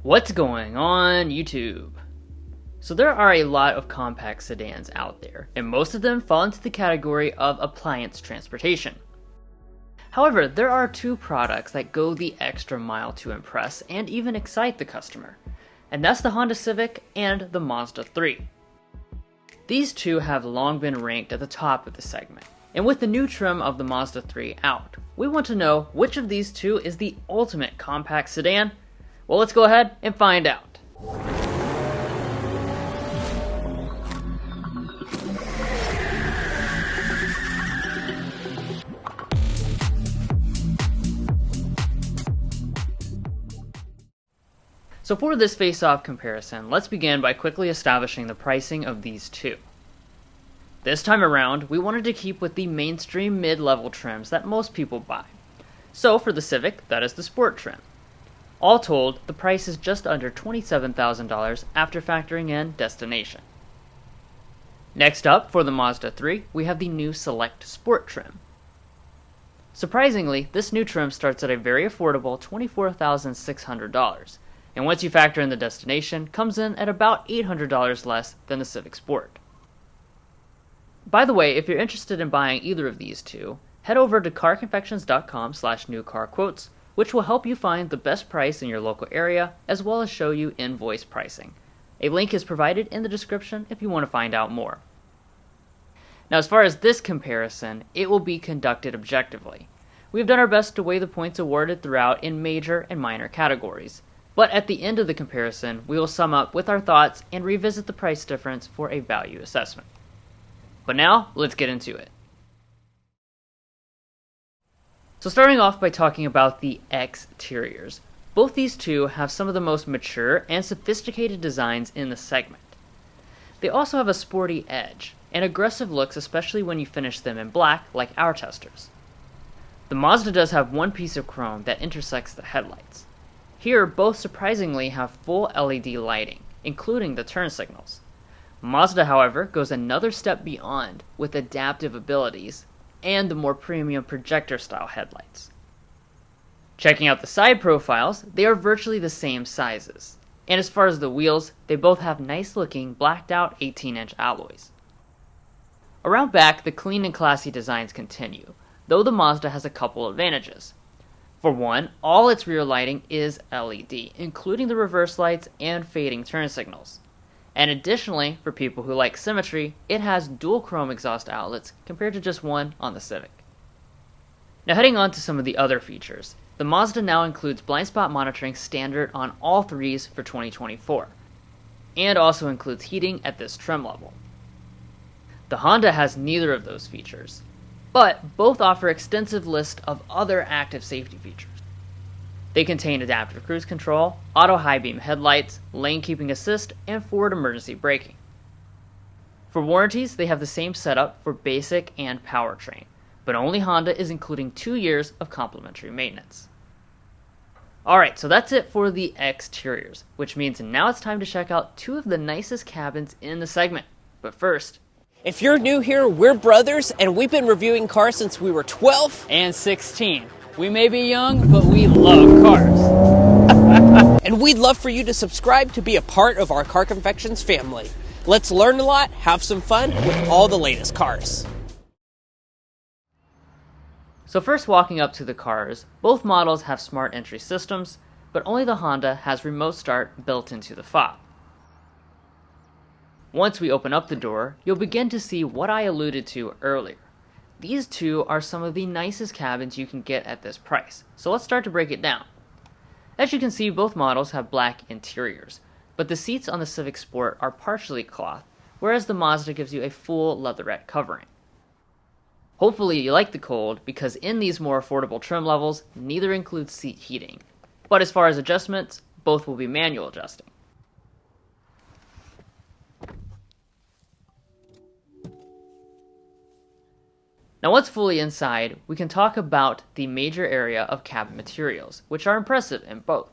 What's going on YouTube? So there are a lot of compact sedans out there, and most of them fall into the category of appliance transportation. However, there are two products that go the extra mile to impress and even excite the customer, and that's the Honda Civic and the Mazda 3. These two have long been ranked at the top of the segment, and with the new trim of the Mazda 3 out, we want to know which of these two is the ultimate compact sedan. Well, let's go ahead and find out. So for this face-off comparison, let's begin by quickly establishing the pricing of these two. This time around, we wanted to keep with the mainstream mid-level trims that most people buy. So for the Civic, that is the Sport trim. All told, the price is just under $27,000 after factoring in destination. Next up, for the Mazda 3, we have the new Select Sport trim. Surprisingly, this new trim starts at a very affordable $24,600, and once you factor in the destination, comes in at about $800 less than the Civic Sport. By the way, if you're interested in buying either of these two, head over to carconfections.com/newcarquotes, which will help you find the best price in your local area, as well as show you invoice pricing. A link is provided in the description if you want to find out more. Now, as far as this comparison, it will be conducted objectively. We have done our best to weigh the points awarded throughout in major and minor categories, but at the end of the comparison, we will sum up with our thoughts and revisit the price difference for a value assessment. But now, let's get into it. So starting off by talking about the exteriors. Both these two have some of the most mature and sophisticated designs in the segment. They also have a sporty edge and aggressive looks, especially when you finish them in black like our testers. The Mazda does have one piece of chrome that intersects the headlights. Here, both surprisingly have full LED lighting, including the turn signals. Mazda, however, goes another step beyond with adaptive abilities and the more premium projector-style headlights. Checking out the side profiles, they are virtually the same sizes. And as far as the wheels, they both have nice-looking blacked-out 18-inch alloys. Around back, the clean and classy designs continue, though the Mazda has a couple advantages. For one, all its rear lighting is LED, including the reverse lights and fading turn signals. And additionally, for people who like symmetry, it has dual chrome exhaust outlets compared to just one on the Civic. Now heading on to some of the other features, the Mazda now includes blind spot monitoring standard on all threes for 2024, and also includes heating at this trim level. The Honda has neither of those features, but both offer extensive list of other active safety features. They contain adaptive cruise control, auto high beam headlights, lane keeping assist, and forward emergency braking. For warranties, they have the same setup for basic and powertrain, but only Honda is including 2 years of complimentary maintenance. Alright, so that's it for the exteriors, which means now it's time to check out two of the nicest cabins in the segment. But first, if you're new here, we're brothers, and we've been reviewing cars since we were 12 and 16. We may be young, but we love cars. And we'd love for you to subscribe to be a part of our Car Confections family. Let's learn a lot, have some fun with all the latest cars. So first, walking up to the cars, both models have smart entry systems, but only the Honda has remote start built into the fob. Once we open up the door, you'll begin to see what I alluded to earlier. These two are some of the nicest cabins you can get at this price, so let's start to break it down. As you can see, both models have black interiors, but the seats on the Civic Sport are partially cloth, whereas the Mazda gives you a full leatherette covering. Hopefully you like the cold, because in these more affordable trim levels, neither includes seat heating. But as far as adjustments, both will be manual adjusting. Now once fully inside, we can talk about the major area of cabin materials, which are impressive in both.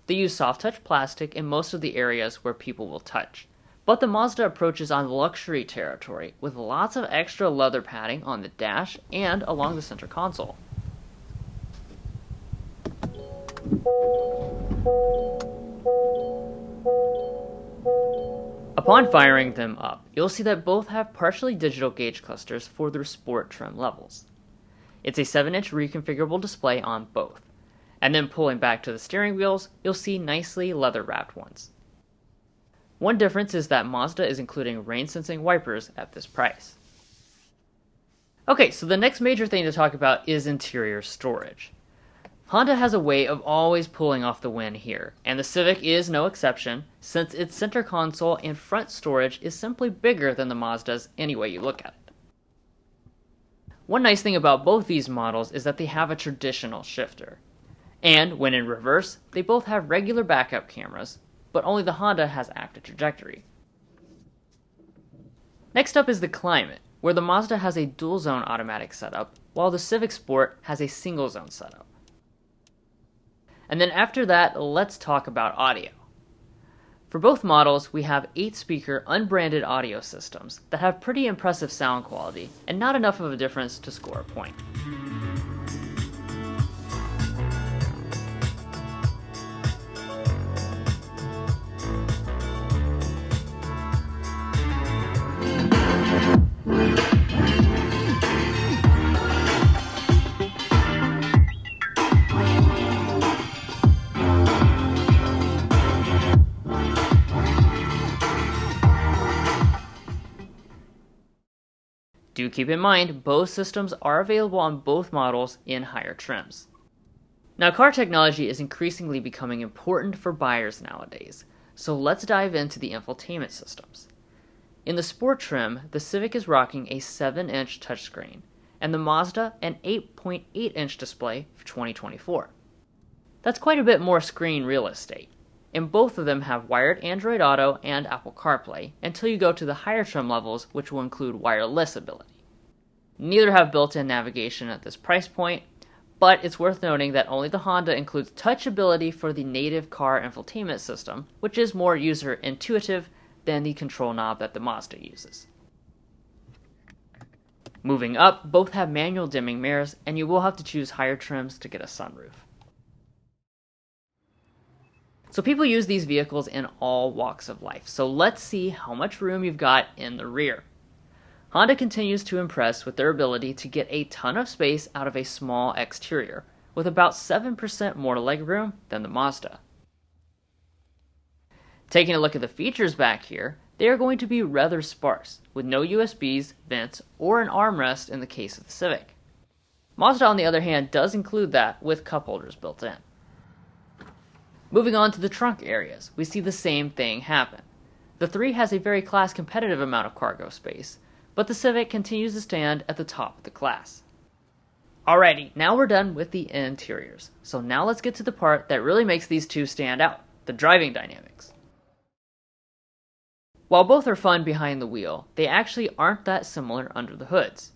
They use soft-touch plastic in most of the areas where people will touch, but the Mazda approaches on luxury territory with lots of extra leather padding on the dash and along the center console. Upon firing them up, you'll see that both have partially digital gauge clusters for their sport trim levels. It's a 7-inch reconfigurable display on both, and then pulling back to the steering wheels, you'll see nicely leather-wrapped ones. One difference is that Mazda is including rain-sensing wipers at this price. Okay, so the next major thing to talk about is interior storage. Honda has a way of always pulling off the win here, and the Civic is no exception, since its center console and front storage is simply bigger than the Mazda's any way you look at it. One nice thing about both these models is that they have a traditional shifter, and when in reverse, they both have regular backup cameras, but only the Honda has active trajectory. Next up is the climate, where the Mazda has a dual-zone automatic setup, while the Civic Sport has a single-zone setup. And then after that, let's talk about audio. For both models, we have 8-speaker unbranded audio systems that have pretty impressive sound quality and not enough of a difference to score a point. Do keep in mind, both systems are available on both models in higher trims. Now, car technology is increasingly becoming important for buyers nowadays, so let's dive into the infotainment systems. In the sport trim, the Civic is rocking a 7-inch touchscreen, and the Mazda an 8.8-inch display for 2024. That's quite a bit more screen real estate, and both of them have wired Android Auto and Apple CarPlay until you go to the higher trim levels, which will include wireless ability. Neither have built-in navigation at this price point, but it's worth noting that only the Honda includes touch ability for the native car infotainment system, which is more user-intuitive than the control knob that the Mazda uses. Moving up, both have manual dimming mirrors, and you will have to choose higher trims to get a sunroof. So people use these vehicles in all walks of life, so let's see how much room you've got in the rear. Honda continues to impress with their ability to get a ton of space out of a small exterior, with about 7% more legroom than the Mazda. Taking a look at the features back here, they are going to be rather sparse, with no USBs, vents, or an armrest in the case of the Civic. Mazda, on the other hand, does include that with cup holders built in. Moving on to the trunk areas, we see the same thing happen. The 3 has a very class-competitive amount of cargo space, but the Civic continues to stand at the top of the class. Alrighty, now we're done with the interiors, so now let's get to the part that really makes these two stand out, the driving dynamics. While both are fun behind the wheel, they actually aren't that similar under the hoods.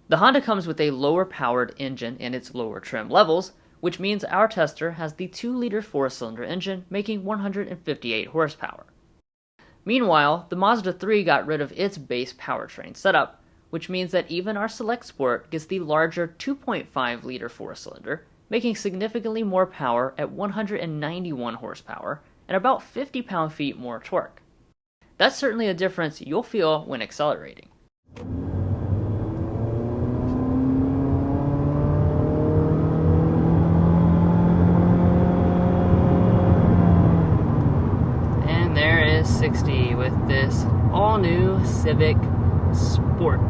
The Honda comes with a lower powered engine in its lower trim levels, which means our tester has the 2-liter 4-cylinder engine making 158 horsepower. Meanwhile, the Mazda 3 got rid of its base powertrain setup, which means that even our Select Sport gets the larger 2.5-liter 4-cylinder, making significantly more power at 191 horsepower and about 50 pound-feet more torque. That's certainly a difference you'll feel when accelerating. And there is 60 with this all-new Civic Sport.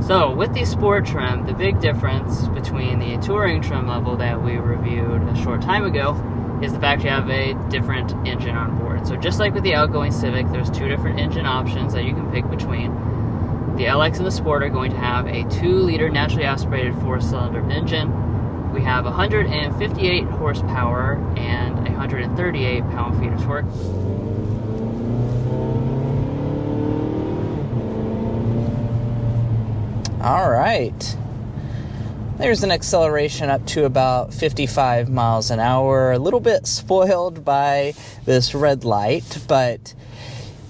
So, with the Sport trim, the big difference between the Touring trim level that we reviewed a short time ago is the fact you have a different engine on board. So just like with the outgoing Civic, there's 2 different engine options that you can pick between. The LX and the Sport are going to have a 2-liter naturally aspirated 4-cylinder engine. We have 158 horsepower and 138 pound-feet of torque. All right. There's an acceleration up to about 55 miles an hour. A little bit spoiled by this red light, but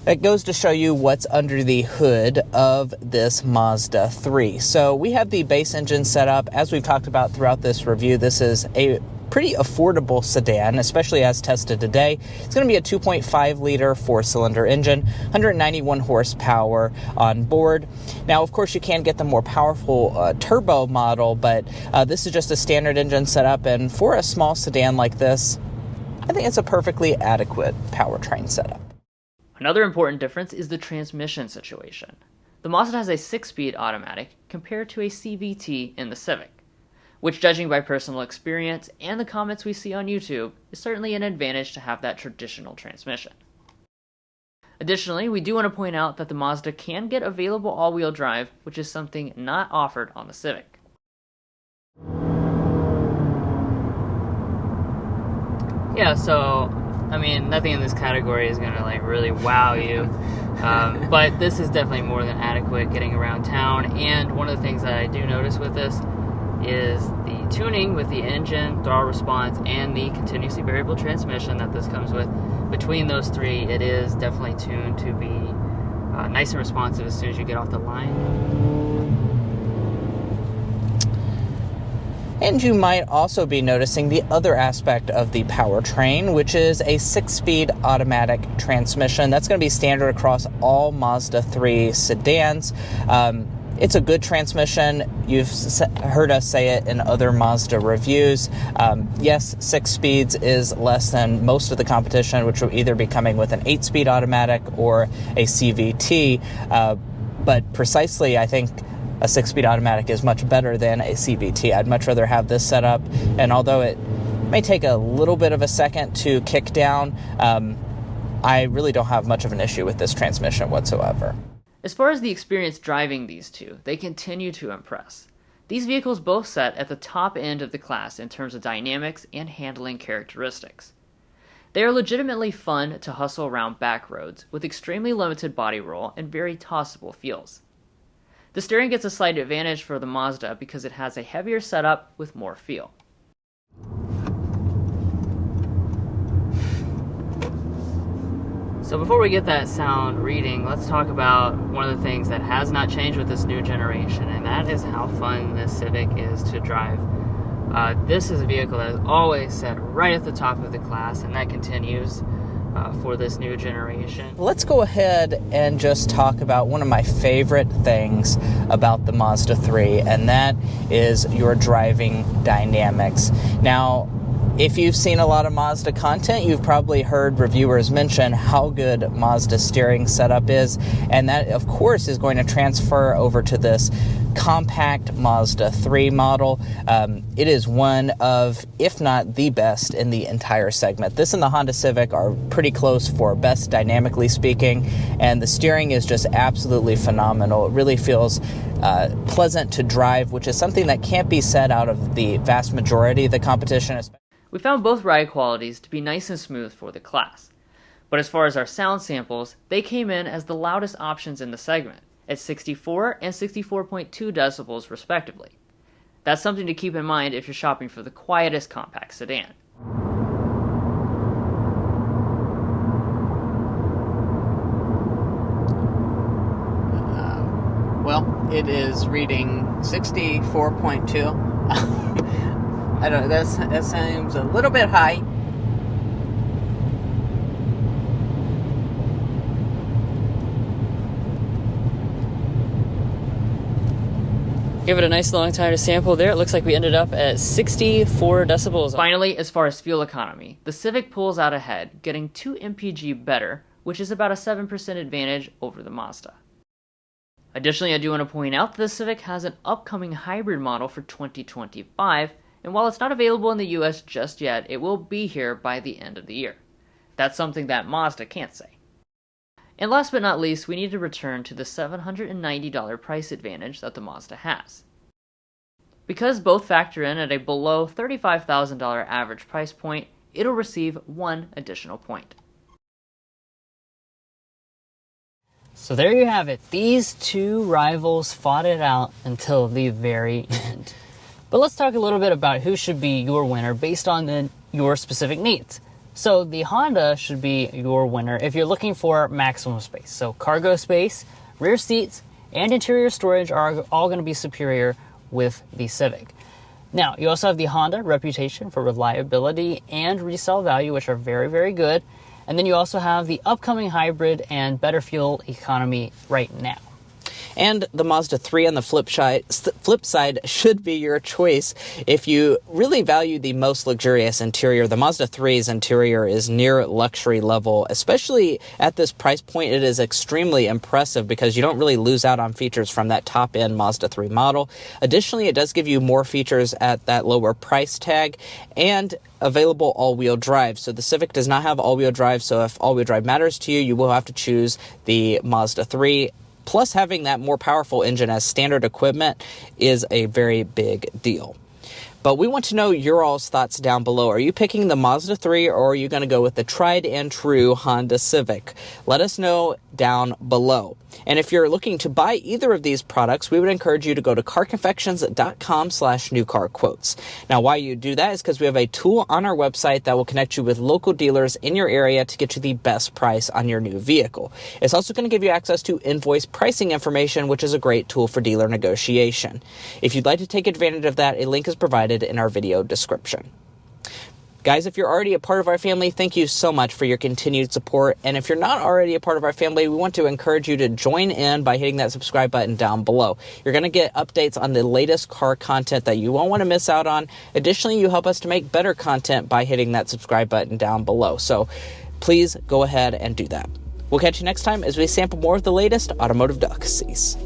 it goes to show you what's under the hood of this Mazda 3. So we have the base engine set up. As we've talked about throughout this review, this is a pretty affordable sedan, especially as tested today. It's going to be a 2.5-liter four-cylinder engine, 191 horsepower on board. Now, of course, you can get the more powerful turbo model, but this is just a standard engine setup, and for a small sedan like this, I think it's a perfectly adequate powertrain setup. Another important difference is the transmission situation. The Mazda has a 6-speed automatic compared to a CVT in the Civic, which, judging by personal experience and the comments we see on YouTube, is certainly an advantage to have that traditional transmission. Additionally, we do want to point out that the Mazda can get available all-wheel drive, which is something not offered on the Civic. Yeah, so, I mean, nothing in this category is going to really wow you, but this is definitely more than adequate getting around town, and one of the things that I do notice with this is the tuning with the engine, throttle response, and the continuously variable transmission that this comes with. Between those three, it is definitely tuned to be nice and responsive as soon as you get off the line. And you might also be noticing the other aspect of the powertrain, which is a 6-speed automatic transmission. That's going to be standard across all Mazda 3 sedans. It's a good transmission. You've heard us say it in other Mazda reviews. Yes, 6 speeds is less than most of the competition, which will either be coming with an 8-speed automatic or a CVT. But precisely, I think a 6-speed automatic is much better than a CVT. I'd much rather have this setup. And although it may take a little bit of a second to kick down, I really don't have much of an issue with this transmission whatsoever. As far as the experience driving these two, they continue to impress. These vehicles both set at the top end of the class in terms of dynamics and handling characteristics. They are legitimately fun to hustle around back roads with extremely limited body roll and very tossable feels. The steering gets a slight advantage for the Mazda because it has a heavier setup with more feel. So before we get that sound reading, let's talk about one of the things that has not changed with this new generation, and that is how fun this Civic is to drive. This is a vehicle that is always set right at the top of the class, and that continues for this new generation. Let's go ahead and just talk about one of my favorite things about the Mazda 3, and that is your driving dynamics. Now, if you've seen a lot of Mazda content, you've probably heard reviewers mention how good Mazda's steering setup is, and that, of course, is going to transfer over to this compact Mazda 3 model. It is one of, if not the best in the entire segment. This and the Honda Civic are pretty close for best dynamically speaking, and the steering is just absolutely phenomenal. It really feels pleasant to drive, which is something that can't be said out of the vast majority of the competition. We found both ride qualities to be nice and smooth for the class. But as far as our sound samples, they came in as the loudest options in the segment, at 64 and 64.2 decibels respectively. That's something to keep in mind if you're shopping for the quietest compact sedan. Well, it is reading 64.2. I don't know, that seems a little bit high. Give it a nice long time to sample there. It looks like we ended up at 64 decibels. Finally, as far as fuel economy, the Civic pulls out ahead, getting 2 mpg better, which is about a 7% advantage over the Mazda. Additionally, I do want to point out that the Civic has an upcoming hybrid model for 2025, and while it's not available in the US just yet, it will be here by the end of the year. That's something that Mazda can't say. And last but not least, we need to return to the $790 price advantage that the Mazda has. Because both factor in at a below $35,000 average price point, it'll receive one additional point. So there you have it. These two rivals fought it out until the very end. But let's talk a little bit about who should be your winner based on your specific needs. So the Honda should be your winner if you're looking for maximum space. So cargo space, rear seats, and interior storage are all going to be superior with the Civic. Now, you also have the Honda reputation for reliability and resale value, which are very, very good. And then you also have the upcoming hybrid and better fuel economy right now. And the Mazda 3 on the flip side should be your choice if you really value the most luxurious interior. The Mazda 3's interior is near luxury level, especially at this price point. It is extremely impressive because you don't really lose out on features from that top-end Mazda 3 model. Additionally, it does give you more features at that lower price tag and available all-wheel drive. So the Civic does not have all-wheel drive, so if all-wheel drive matters to you, you will have to choose the Mazda 3. Plus, having that more powerful engine as standard equipment is a very big deal. But we want to know your all's thoughts down below. Are you picking the Mazda 3 or are you going to go with the tried and true Honda Civic? Let us know down below. And if you're looking to buy either of these products, we would encourage you to go to carconfections.com/newcarquotes. Now, why you do that is because we have a tool on our website that will connect you with local dealers in your area to get you the best price on your new vehicle. It's also going to give you access to invoice pricing information, which is a great tool for dealer negotiation. If you'd like to take advantage of that, a link is provided in our video description. Guys, if you're already a part of our family, thank you so much for your continued support. And if you're not already a part of our family, we want to encourage you to join in by hitting that subscribe button down below. You're going to get updates on the latest car content that you won't want to miss out on. Additionally, you help us to make better content by hitting that subscribe button down below. So please go ahead and do that. We'll catch you next time as we sample more of the latest automotive delicacies.